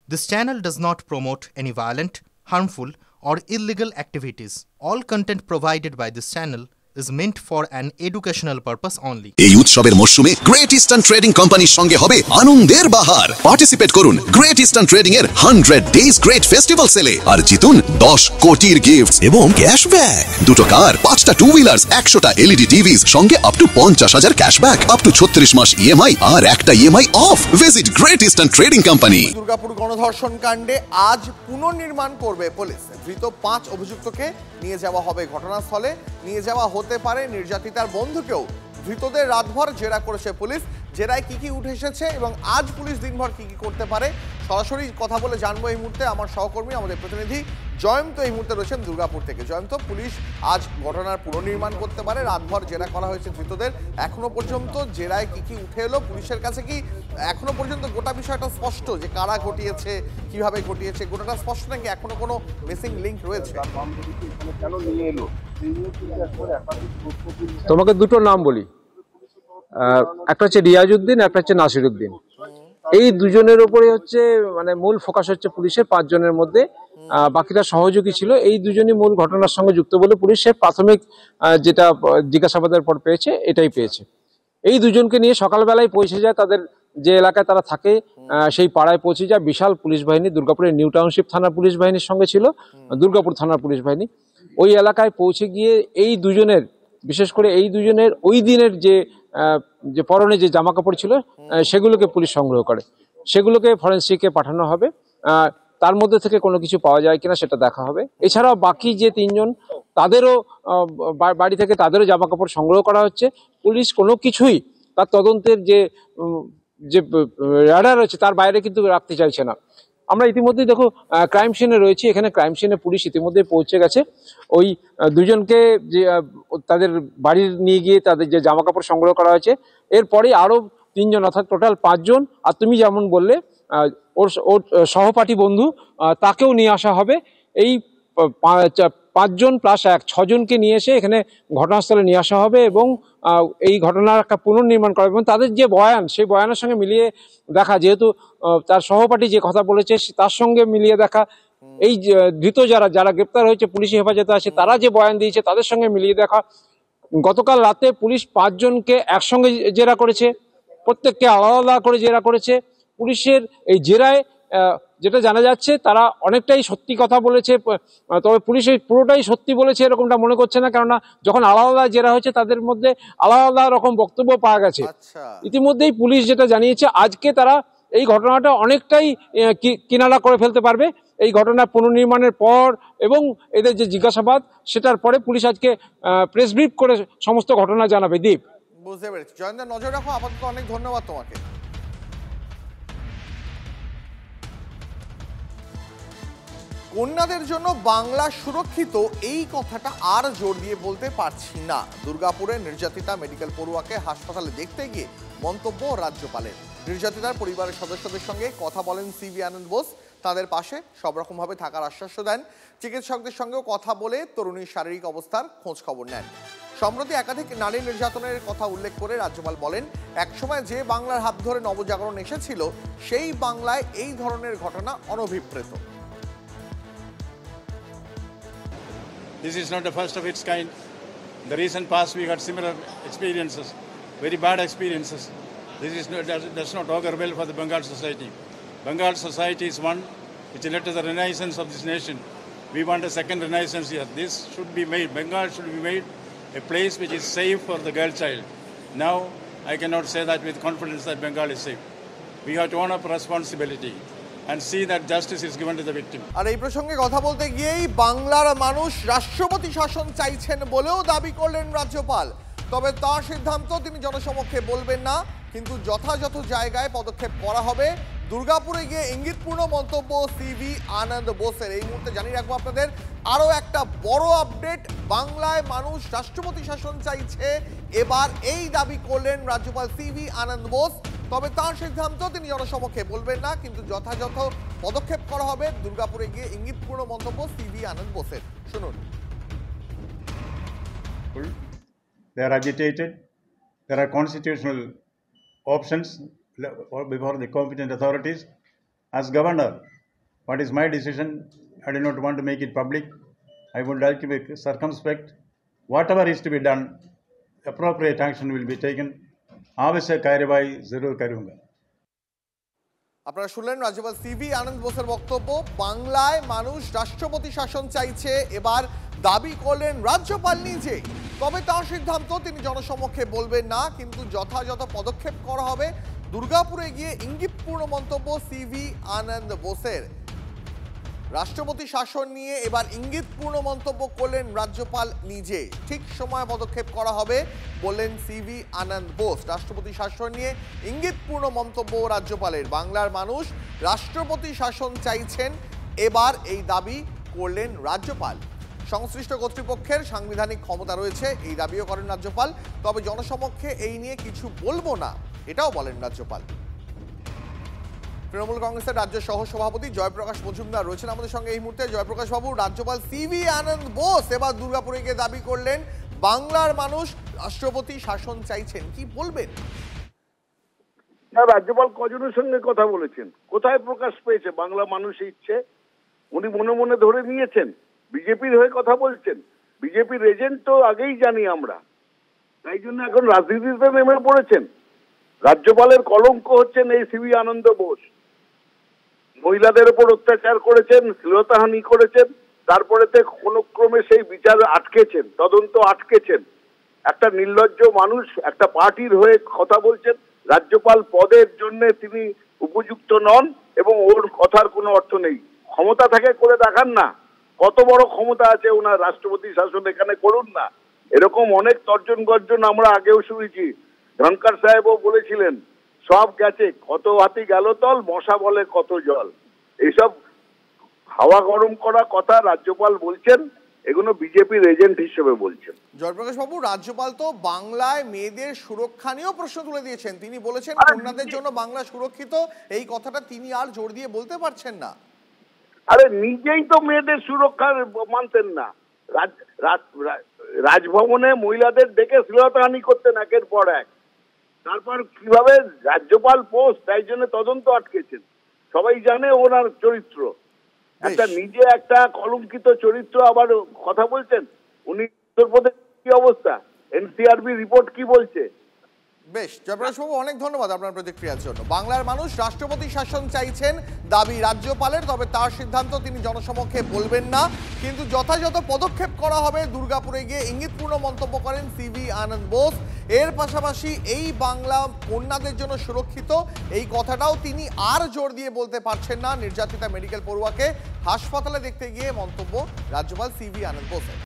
This channel does not promote any violent, harmful, or illegal activities. All content provided by this channel is meant for an educational purpose only. এই উৎসবের মরশুমে great eastern trading কোম্পানির সঙ্গে হবে আনন্দের বাহার। Participate করুন great eastern trading এর 100 days great festival সেলে আর জিতুন 10 কোটির গিফটস এবং ক্যাশব্যাক, 2টো কার, 5টা টু হুইলার্স, 100টা এলইডি টিভিস, সঙ্গে up to 50,000 cashback, up to 36 মাস ইএমআই আর একটা EMI off. Visit great eastern trading company. Durgapur গণধর্ষণ কাণ্ডে আজ পুনর্নির্মাণ করবে পুলিশ। ধৃত 5 অভিযুক্তকে নিয়ে যাওয়া হবে ঘটনাস্থলে, নিয়ে যাওয়া হতে পারে নির্যাতিতার বন্ধুকেও। ধৃতদের রাতভর জেরা করেছে পুলিশ। জেরায় কি উঠে এসেছে এবং আজ পুলিশ দিনভর কি করতে পারে সরাসরি কথা বলে জানবো এই মুহূর্তে আমার সহকর্মী, আমাদের প্রতিনিধি জয়ন্ত এই মুহূর্তে রয়েছেন দুর্গাপুর থেকে। জয়ন্ত, পুলিশ আজ ঘটনার পুনর্নির্মাণ করতে পারে, রাতভর জেরা করা হয়েছে ধৃতদের। এখনো পর্যন্ত জেরায় কি উঠে এলো পুলিশের কাছে? কি এখনো পর্যন্ত গোটা বিষয়টা স্পষ্ট যে কারা ঘটিয়েছে, কিভাবে ঘটিয়েছে, গোটাটা স্পষ্ট নাকি এখনো কোনো মিসিং লিঙ্ক রয়েছে? তোমাকে দুটো নাম বলি, একটা হচ্ছে রিয়াজউদ্দিন, একটা হচ্ছে নাসিরউদ্দিন। এই দুজনের উপরে হচ্ছে মানে মূল ফোকাস হচ্ছে পুলিশের 5 জনের মধ্যে। বাকিরা সহযোগী ছিল। এই দুজনই মূল ঘটনার সঙ্গে যুক্ত বলে পুলিশের প্রাথমিক যেটা জিজ্ঞাসাবাদের পর পেয়েছে এটাই পেয়েছে। এই দুজনকে নিয়ে সকালবেলায় পৌঁছে যায় তাদের যে এলাকায় তারা থাকে সেই পাড়ায় পৌঁছে যায় বিশাল পুলিশ বাহিনী। দুর্গাপুরের নিউ টাউনশিপ থানার পুলিশ বাহিনীর সঙ্গে ছিল দুর্গাপুর থানার পুলিশ বাহিনী। ওই এলাকায় পৌঁছে গিয়ে এই দুজনের, বিশেষ করে এই দুজনের ওই দিনের যে পরনে যে জামা কাপড় ছিল সেগুলোকে পুলিশ সংগ্রহ করে, সেগুলোকে ফরেন্সিকে পাঠানো হবে। তার মধ্যে থেকে কোনো কিছু পাওয়া যায় কিনা সেটা দেখা হবে। এছাড়াও বাকি যে 3 জন তাদেরও বাড়ি থেকে তাদেরও জামা কাপড় সংগ্রহ করা হচ্ছে। পুলিশ কোনো কিছুই তার তদন্তের যে রাডার রয়েছে তার বাইরে কিন্তু রাখতে চাইছে না। আমরা ইতিমধ্যেই দেখো ক্রাইম সিনে রয়েছি, এখানে ক্রাইম সিনে পুলিশ ইতিমধ্যেই পৌঁছে গেছে। ওই দুজনকে যে তাদের বাড়ি নিয়ে গিয়ে তাদের যে জামা কাপড় সংগ্রহ করা হয়েছে, এরপরে আরো 3 জন অর্থাৎ টোটাল 5 জন। আর তুমি যেমন বললে ওর সহপাঠী বন্ধু তাকেও নিয়ে আসা হবে। এই 5 জন প্লাস 1, 6 জনকে নিয়ে এসে এখানে ঘটনাস্থলে নিয়ে আসা হবে এবং এই ঘটনার একটা পুনর্নির্মাণ করা হবে। এবং তাদের যে বয়ান, সেই বয়ানের সঙ্গে মিলিয়ে দেখা, যেহেতু তার সহপাঠী যে কথা বলেছে তার সঙ্গে মিলিয়ে দেখা, এই ধৃত যারা গ্রেপ্তার হয়েছে পুলিশি হেফাজতে আছে তারা যে বয়ান দিয়েছে তাদের সঙ্গে মিলিয়ে দেখা। গতকাল রাতে পুলিশ 5 জনকে একসঙ্গে জেরা করেছে, প্রত্যেককে আলাদা আলাদা করে জেরা করেছে। পুলিশের এই জেরায় যেটা জানা যাচ্ছে তারা অনেকটাই সত্যি কথা বলেছে, তবে পুলিশ এই পুরোটাই সত্যি বলেছে এরকমটা মনে করছে না, কেননা যখন আলাদা আলাদা জেরা হয়েছে তাদের মধ্যে আলাদা আলাদা রকম বক্তব্য পাওয়া গেছে। ইতিমধ্যেই পুলিশ যেটা জানিয়েছে আজকে তারা এই ঘটনাটা অনেকটাই কিনারা করে ফেলতে পারবে। এই ঘটনা পুনর্নির্মাণের পর এবং এদের যে জিজ্ঞাসাবাদ সেটার পরে পুলিশ আজকে প্রেস ব্রিফ করে সমস্ত ঘটনা জানাবে। দীপ, বুঝতে পেরেছি। জয়ন্ত, নজর রাখো। আপাতত অনেক ধন্যবাদ তোমাকে। কন্যাদের জন্য বাংলা সুরক্ষিত, এই কথাটা আর জোর দিয়ে বলতে পারছি না। দুর্গাপুরে নির্যাতিতা মেডিকেল পড়ুয়াকে হাসপাতালে দেখতে গিয়ে মন্তব্য রাজ্যপালের। নির্যাতিতার পরিবারের সদস্যদের সঙ্গে কথা বলেন সিভি আনন্দ বোস, তাদের পাশে সব রকমভাবে থাকার আশ্বাস দেন। চিকিৎসকদের সঙ্গেও কথা বলে তরুণীর শারীরিক অবস্থার খোঁজ খবর নেন। সম্প্রতি একাধিক নারী নির্যাতনের কথা উল্লেখ করে রাজ্যপাল বলেন, একসময় যে বাংলার হাত ধরে নবজাগরণ এসেছিল সেই বাংলায় এই ধরনের ঘটনা অনভিপ্রেত। This is not the first of its kind. In the recent past, we had similar experiences, very bad experiences. This does not augur well for the Bengal society. Bengal society is one which led to the renaissance of this nation. We want a second renaissance here. This should be made, Bengal should be made a place which is safe for the girl child. Now, I cannot say that with confidence that Bengal is safe. We have to own up responsibility and see that justice is given to the victim. আর এই প্রসঙ্গে কথা বলতে গিয়েই বাংলার মানুষ রাষ্ট্রপতি শাসন চাইছেন বলেও দাবি করলেন রাজ্যপাল। তবে তার সিদ্ধান্ত তিনি জনসমক্ষে বলবেন না, কিন্তু যথাযথ জায়গায় পদক্ষেপ করা হবে। দুর্গাপুরে গিয়ে ইঙ্গিতপূর্ণ মন্তব্য সিভি আনন্দ বোসের। এই মুহূর্তে জানিয়ে রাখবো আপনাদের আরও একটা বড় আপডেট। বাংলায় মানুষ রাষ্ট্রপতি শাসন চাইছে, এবার এই দাবি করলেন রাজ্যপাল সিভি আনন্দ বোস। তবে তার সিদ্ধান্ত তিনি জনসমক্ষে বলবেন না, কিন্তু যথাযথ পদক্ষেপ করা হবে। দুর্গাপুরে গিয়ে ইঙ্গিতপূর্ণ মন্তব্য সিভি আনন্দ বোসের, শুনুন। They are agitated. There are constitutional options before the competent authorities. As governor, What is my decision? I do not want to make it public. I would like to be circumspect. Whatever is to be done, appropriate action will be taken. आवश्यक कार्यवाही जरूर करूंगा। আপনারা শুনলেন রাজ্যপাল CV আনন্দ বোসের বক্তব্য। বাংলায় মানুষ রাষ্ট্রপতি শাসন চাইছে, এবার দাবি করলেন রাজ্যপাল নিজে। তবে তার সিদ্ধান্ত তিনি জনসমক্ষে বলবেন না, কিন্তু যথাযথ পদক্ষেপ করা হবে। দুর্গাপুরে গিয়ে ইঙ্গিতপূর্ণ মন্তব্য সিভি আনন্দ বোসের। রাষ্ট্রপতি শাসন নিয়ে এবার ইঙ্গিতপূর্ণ মন্তব্য করলেন রাজ্যপাল নিজে। ঠিক সময় পদক্ষেপ করা হবে বললেন সিভি আনন্দ বোস। রাষ্ট্রপতি শাসন নিয়ে ইঙ্গিতপূর্ণ মন্তব্য রাজ্যপালের। বাংলার মানুষ রাষ্ট্রপতি শাসন চাইছেন, এবার এই দাবি করলেন রাজ্যপাল। সংশ্লিষ্ট কর্তৃপক্ষের সাংবিধানিক ক্ষমতা রয়েছে, এই দাবিও করেন রাজ্যপাল। তবে জনসমক্ষে এই নিয়ে কিছু বলবো না, এটাও বলেন রাজ্যপাল। তৃণমূল কংগ্রেসের রাজ্য সহ সভাপতি জয়প্রকাশ মজুমদার রয়েছেন আমাদের সঙ্গে এই মুহূর্তে। জয়প্রকাশ বাবু, রাজ্যপাল সিভি আনন্দ বোস এবার দুর্গাপুরে গিয়ে দাবি করলেন বাংলার মানুষ রাষ্ট্রপতি শাসন চাইছেন, কি বলবেন? রাজ্যপাল কজনের সঙ্গে কথা বলেছেন, কোথায় প্রকাশ পেয়েছে বাংলা মানুষ ইচ্ছে? উনি মনে মনে ধরে নিয়েছেন, বিজেপির হয়ে কথা বলছেন। বিজেপির এজেন্ট তো আগেই জানি আমরা, তাই জন্য এখন রাজনীতিতে নেমে পড়েছেন। রাজ্যপালের কলঙ্ক হচ্ছেন এই সিভি আনন্দ বোস। মহিলাদের উপর অত্যাচার করেছেন, শ্লীলতাহানি করেছেন, তারপরে কোনো ক্রমে সেই বিচার আটকেছেন, তদন্ত আটকেছেন। একটা নির্লজ্জ মানুষ একটা পার্টির হয়ে কথা বলছেন। রাজ্যপাল পদের জন্য তিনি উপযুক্ত নন এবং ওর কথার কোনো অর্থ নেই। ক্ষমতা থাকে করে দেখান না, কত বড় ক্ষমতা আছে ওনার, রাষ্ট্রপতি শাসন এখানে করুন না। এরকম অনেক তর্জন গর্জন আমরা আগেও শুনেছি। ধনকর সাহেবও বলেছিলেন সব গেছে, কত হাতি গেল তল, মশা বলে কত জল। এইসব হাওয়া গরম করা কথা রাজ্যপাল বলছেন, এগুলো বিজেপির এজেন্ট হিসেবে বলছেন। জয়প্রকাশ বাবু, রাজ্যপাল তো বাংলায় মেয়েদের সুরক্ষা নিয়েও প্রশ্ন তুলে দিয়েছেন। তিনি বলেছেন কন্যাদের জন্য বাংলা সুরক্ষিত, এই কথাটা তিনি আর জোর দিয়ে বলতে পারছেন না। আরে নিজেই তো মেয়েদের সুরক্ষা মানতেন না। রাজভবনে মহিলাদের ডেকে শ্লীলতাহানি করতেন একের পর এক। তারপর কিভাবে রাজ্যপাল পোস্ট, তাই জন্য তদন্ত আটকেছেন। সবাই জানে ওনার চরিত্র, একটা নিজে একটা কলঙ্কিত চরিত্র, আবার কথা বলছেন। উনি উত্তরপ্রদেশ কি অবস্থা, এনসিআরবি রিপোর্ট কি বলছে? বেশ, জয়প্রকাশ বাবু অনেক ধন্যবাদ আপনার প্রতিক্রিয়ার জন্য। বাংলার মানুষ রাষ্ট্রপতি শাসন চাইছেন, দাবি রাজ্যপালের। তবে তার সিদ্ধান্ত তিনি জনসমক্ষে বলবেন না, কিন্তু যথাযথ পদক্ষেপ করা হবে। দুর্গাপুরে গিয়ে ইঙ্গিতপূর্ণ মন্তব্য করেন সিভি আনন্দ বোস। এর পাশাপাশি এই বাংলা কন্যাদের জন্য সুরক্ষিত, এই কথাটাও তিনি আর জোর দিয়ে বলতে পারছেন না। নির্যাতিতা মেডিকেল পড়ুয়াকে হাসপাতালে দেখতে গিয়ে মন্তব্য রাজ্যপাল সিভি আনন্দ বোসের।